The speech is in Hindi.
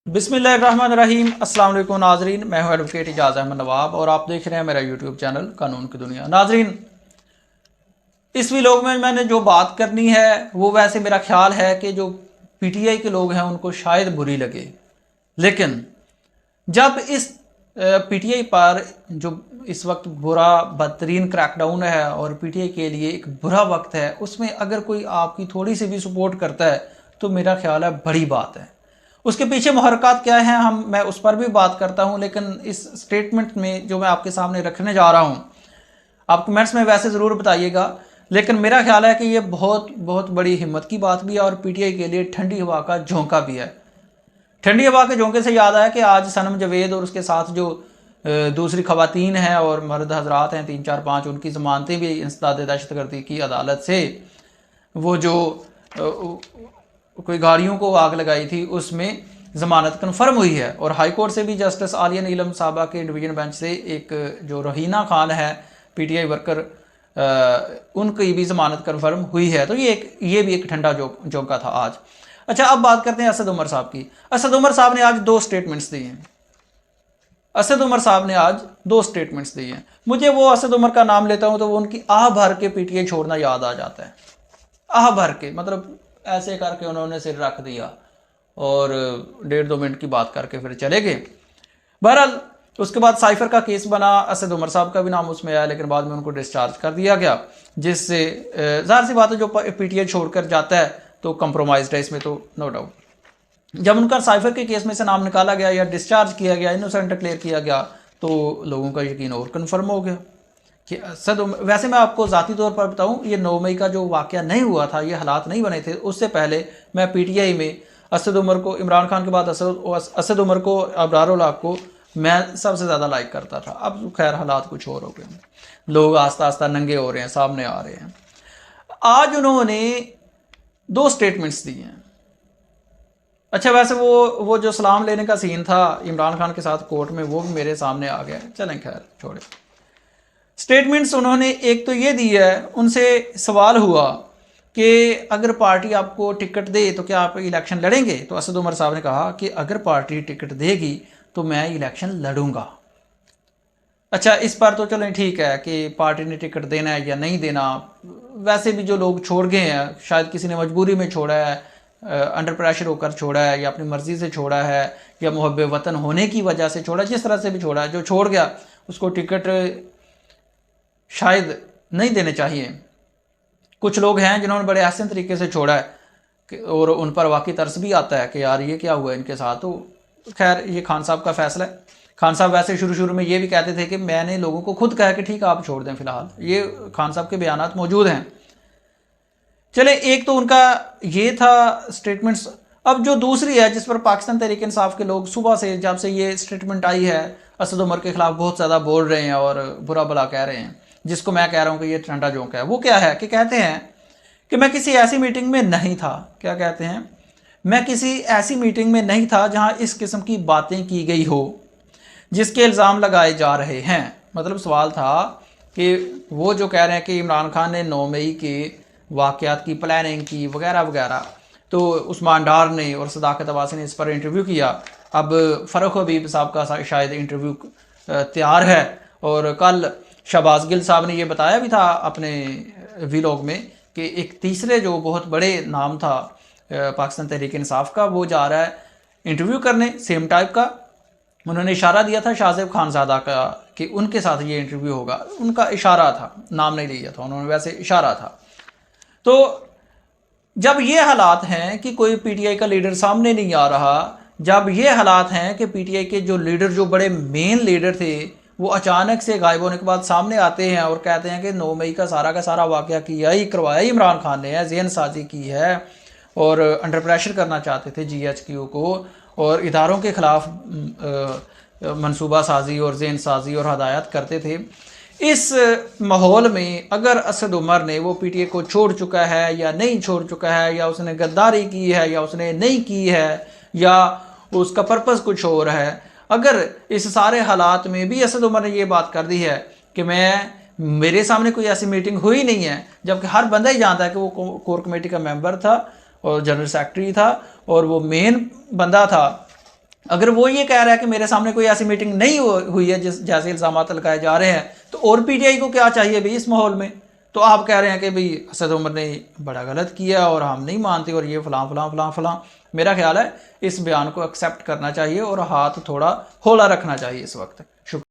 बिस्मिल्लाहिर्रहमानिर्रहीम। अस्सलाम वालेकुम नाजरीन, मैं हूं एडवोकेट इजाज़ अहमद नवाब और आप देख रहे हैं मेरा यूट्यूब चैनल कानून की दुनिया। नाजरीन, इस व्लॉग में मैंने जो बात करनी है वो वैसे मेरा ख्याल है कि जो पीटीआई के लोग हैं उनको शायद बुरी लगे, लेकिन जब इस पीटीआई पर जो इस वक्त बुरा बदतरीन क्रैकडाउन है और पीटीआई के लिए एक बुरा वक्त है, उसमें अगर कोई आपकी थोड़ी सी भी सपोर्ट करता है तो मेरा ख्याल है बड़ी बात है। उसके पीछे मुहर्रकात क्या हैं मैं उस पर भी बात करता हूं, लेकिन इस स्टेटमेंट में जो मैं आपके सामने रखने जा रहा हूं, आप कमेंट्स में वैसे ज़रूर बताइएगा, लेकिन मेरा ख्याल है कि ये बहुत बहुत बड़ी हिम्मत की बात भी है और पीटीआई के लिए ठंडी हवा का झोंका भी है। ठंडी हवा के झोंके से याद आया कि आज सनम जवेद और उसके साथ जो दूसरी खवातीन हैं और मर्द हजरात हैं 3 4 5, उनकी ज़मानतें भी इंसदाद दहशतगर्दी की अदालत से, वो जो कोई गाड़ियों को आग लगाई थी उसमें ज़मानत कन्फर्म हुई है। और हाई कोर्ट से भी जस्टिस आलिया नीलम साहबा के डिवीजन बेंच से एक जो रहीना खान है पीटीआई वर्कर, उनकी भी ज़मानत कन्फर्म हुई है। तो ये भी एक ठंडा झोंका था आज। अच्छा, अब बात करते हैं असद उमर साहब की। असद उमर साहब ने आज 2 स्टेटमेंट्स दिए हैं। असद उमर साहब ने आज 2 स्टेटमेंट्स दिए हैं। मुझे वो असद उमर का नाम लेता हूं तो वो उनकी आह भर के पीटीआई छोड़ना याद आ जाता है। आह भर के मतलब ऐसे करके उन्होंने सिर रख दिया और 1.5 2 मिनट की बात करके फिर चले गए। बहरहाल उसके बाद साइफर का केस बना, असद उमर साहब का भी नाम उसमें आया, लेकिन बाद में उनको डिस्चार्ज कर दिया गया, जिससे ज़ाहिर सी बात है जो पीटीआई छोड़कर जाता है तो कंप्रोमाइज्ड है, इसमें तो नो डाउट। जब उनका साइफर के केस में से नाम निकाला गया या डिस्चार्ज किया गया, इनोसेंट डिक्लेयर किया गया, तो लोगों का यकीन और कन्फर्म हो गया कि असद उमर। वैसे मैं आपको ज़ाती तौर पर बताऊं, ये 9 मई का जो वाक़या नहीं हुआ था, ये हालात नहीं बने थे, उससे पहले मैं पीटीआई में असद उमर को, इमरान खान के बाद असद उमर को, अबरार उल हक को मैं सबसे ज़्यादा लाइक करता था। अब खैर हालात कुछ और हो गए, लोग आस्ता आस्ता नंगे हो रहे हैं, सामने आ रहे हैं। आज उन्होंने 2 स्टेटमेंट्स दिए हैं। अच्छा, वैसे वो जो सलाम लेने का सीन था इमरान खान के साथ कोर्ट में, वो भी मेरे सामने आ गया। चलें खैर छोड़े। स्टेटमेंट्स उन्होंने एक तो ये दी है, उनसे सवाल हुआ कि अगर पार्टी आपको टिकट दे तो क्या आप इलेक्शन लड़ेंगे? तो असद उमर साहब ने कहा कि अगर पार्टी टिकट देगी तो मैं इलेक्शन लड़ूंगा। अच्छा, इस पर तो चलें ठीक है कि पार्टी ने टिकट देना है या नहीं देना। वैसे भी जो लोग छोड़ गए हैं, शायद किसी ने मजबूरी में छोड़ा है, अंडर प्रेशर होकर छोड़ा है, या अपनी मर्जी से छोड़ा है, या मुहब्बे वतन होने की वजह से छोड़ा, जिस तरह से भी छोड़ा है, जो छोड़ गया उसको टिकट शायद नहीं देने चाहिए। कुछ लोग हैं जिन्होंने बड़े आसान तरीके से छोड़ा है और उन पर वाकई तरस भी आता है कि यार ये क्या हुआ इनके साथ। तो खैर ये खान साहब का फैसला है। खान साहब वैसे शुरू में ये भी कहते थे कि मैंने लोगों को खुद कहा कि ठीक है आप छोड़ दें फिलहाल। ये खान साहब के बयानात मौजूद हैं। चले, एक तो उनका ये था स्टेटमेंट्स। अब जो दूसरी है जिस पर पाकिस्तान तहरीक इंसाफ के लोग सुबह से, जब से ये स्टेटमेंट आई है, असद उमर के खिलाफ बहुत ज़्यादा बोल रहे हैं और बुरा भला कह रहे हैं, जिसको मैं कह रहा हूँ कि ये ठंडा झोंका है। वो क्या है कि कहते हैं कि मैं किसी ऐसी मीटिंग में नहीं था। क्या कहते हैं? मैं किसी ऐसी मीटिंग में नहीं था जहां इस किस्म की बातें की गई हो जिसके इल्ज़ाम लगाए जा रहे हैं। मतलब सवाल था कि वो जो कह रहे हैं कि इमरान खान ने 9 मई के वाक़यात की प्लानिंग की वगैरह वगैरह, तो उस्मान डार ने और सदाकत अब्बासी ने इस पर इंटरव्यू किया। अब फ़रूख हबीब साहब का शायद इंटरव्यू तैयार है, और कल शहबाज गिल साहब ने ये बताया भी था अपने व्लॉग में कि एक तीसरे जो बहुत बड़े नाम था पाकिस्तान तहरीक इंसाफ का, वो जा रहा है इंटरव्यू करने सेम टाइप का। उन्होंने इशारा दिया था शाहजेब खानज़ादा का कि उनके साथ ये इंटरव्यू होगा। उनका इशारा था, नाम नहीं लिया था उन्होंने, वैसे इशारा था। तो जब ये हालात हैं कि कोई पीटीआई का लीडर सामने नहीं आ रहा, जब ये हालात हैं कि पीटीआई के जो लीडर, जो बड़े मेन लीडर थे, वो अचानक से गायब होने के बाद सामने आते हैं और कहते हैं कि 9 मई का सारा वाक़या किया ही, करवाया ही इमरान खान ने है, ज़हन साजी की है और अंडर प्रेशर करना चाहते थे जीएचक्यू को, और इदारों के ख़िलाफ़ मनसूबा साजी और ज़हन साजी और हदायत करते थे। इस माहौल में अगर असद उमर ने, वो पीटीआई को छोड़ चुका है या नहीं छोड़ चुका है, या उसने गद्दारी की है या उसने नहीं की है, या उसका पर्पज़ कुछ और है, अगर इस सारे हालात में भी असद उमर ने ये बात कर दी है कि मेरे सामने कोई ऐसी मीटिंग हुई नहीं है, जबकि हर बंदा ही जानता है कि वो कोर कमेटी का मेंबर था और जनरल सेक्रेटरी था और वो मेन बंदा था अगर वो ये कह रहा है कि मेरे सामने कोई ऐसी मीटिंग नहीं हुई है जिस जैसे इल्ज़ाम लगाए जा रहे हैं, तो और पीटीआई को क्या चाहिए भाई इस माहौल में? तो आप कह रहे हैं कि भाई असद उमर ने बड़ा गलत किया और हम नहीं मानते और ये फलां फलां फलां फलां। मेरा ख्याल है इस बयान को एक्सेप्ट करना चाहिए और हाथ थोड़ा हौला रखना चाहिए इस वक्त। शुक्रिया।